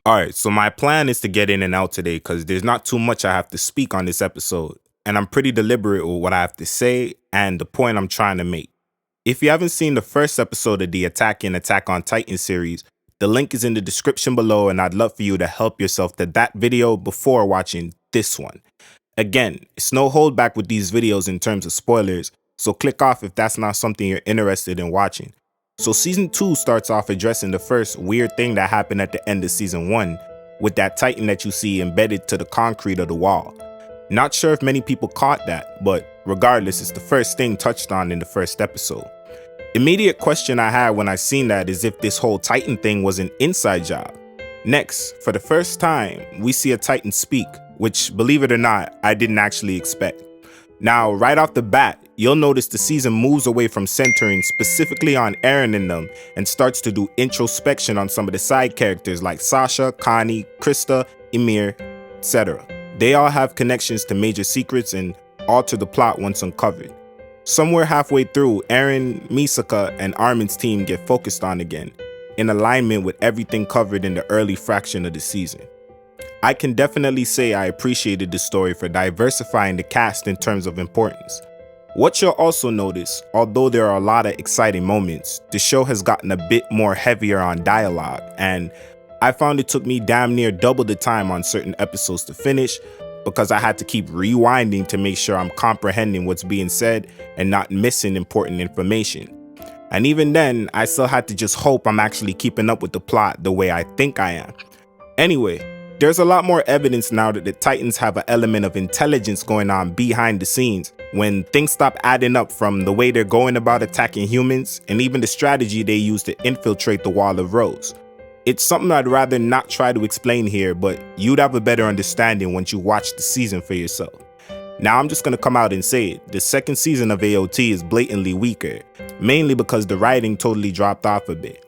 Alright, so my plan is to get in and out today because there's not too much I have to speak on this episode, and I'm pretty deliberate with what I have to say and the point I'm trying to make. If you haven't seen the first episode of the Attack on Titan series, the link is in the description below, and I'd love for you to help yourself to that video before watching this one. Again, it's no holdback with these videos in terms of spoilers, so click off if that's not something you're interested in watching. So season 2 starts off addressing the first weird thing that happened at the end of season 1, with that Titan that you see embedded to the concrete of the wall. Not sure if many people caught that, but regardless, it's the first thing touched on in the first episode. Immediate question I had when I seen that is if this whole Titan thing was an inside job. Next, for the first time, we see a Titan speak, which, believe it or not, I didn't actually expect. Now, right off the bat, you'll notice the season moves away from centering specifically on Eren and them and starts to do introspection on some of the side characters like Sasha, Connie, Krista, Ymir, etc. They all have connections to major secrets and alter the plot once uncovered. Somewhere halfway through, Eren, Misaka, and Armin's team get focused on again, in alignment with everything covered in the early fraction of the season. I can definitely say I appreciated the story for diversifying the cast in terms of importance. What you'll also notice, although there are a lot of exciting moments, the show has gotten a bit more heavier on dialogue, and I found it took me damn near double the time on certain episodes to finish because I had to keep rewinding to make sure I'm comprehending what's being said and not missing important information. And even then, I still had to just hope I'm actually keeping up with the plot the way I think I am. Anyway, there's a lot more evidence now that the Titans have an element of intelligence going on behind the scenes when things stop adding up, from the way they're going about attacking humans and even the strategy they use to infiltrate the Wall of Rose. It's something I'd rather not try to explain here, but you'd have a better understanding once you watch the season for yourself. Now I'm just going to come out and say it, the second season of AOT is blatantly weaker, mainly because the writing totally dropped off a bit.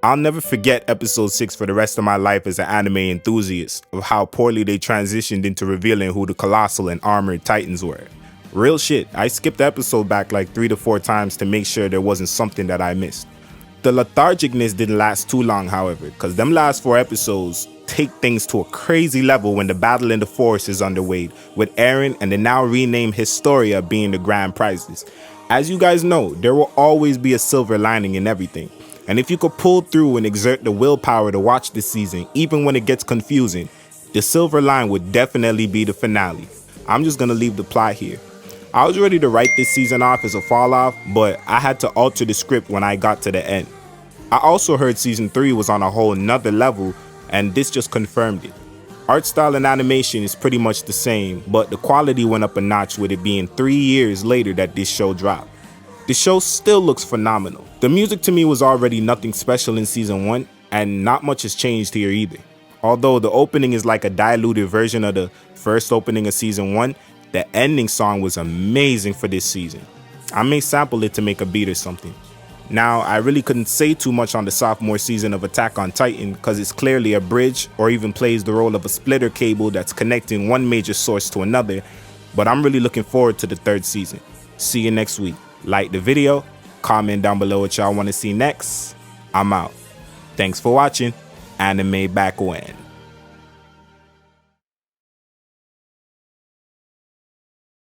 I'll never forget episode 6 for the rest of my life as an anime enthusiast, of how poorly they transitioned into revealing who the colossal and armored Titans were. Real shit, I skipped the episode back like 3 to 4 times to make sure there wasn't something that I missed. The lethargicness didn't last too long, however, because them last 4 episodes take things to a crazy level when the battle in the forest is underway, with Eren and the now renamed Historia being the grand prizes. As you guys know, there will always be a silver lining in everything. And if you could pull through and exert the willpower to watch this season, even when it gets confusing, the silver line would definitely be the finale. I'm just gonna leave the plot here. I was ready to write this season off as a fall off, but I had to alter the script when I got to the end. I also heard season 3 was on a whole nother level, and this just confirmed it. Art style and animation is pretty much the same, but the quality went up a notch with it being 3 years later that this show dropped. The show still looks phenomenal. The music to me was already nothing special in season 1, and not much has changed here either. Although the opening is like a diluted version of the first opening of season 1, the ending song was amazing for this season. I may sample it to make a beat or something. Now, I really couldn't say too much on the sophomore season of Attack on Titan because it's clearly a bridge or even plays the role of a splitter cable that's connecting one major source to another, but I'm really looking forward to the 3rd season. See you next week. Like the video, comment down below what y'all want to see next. I'm out. Thanks for watching. Anime Back When.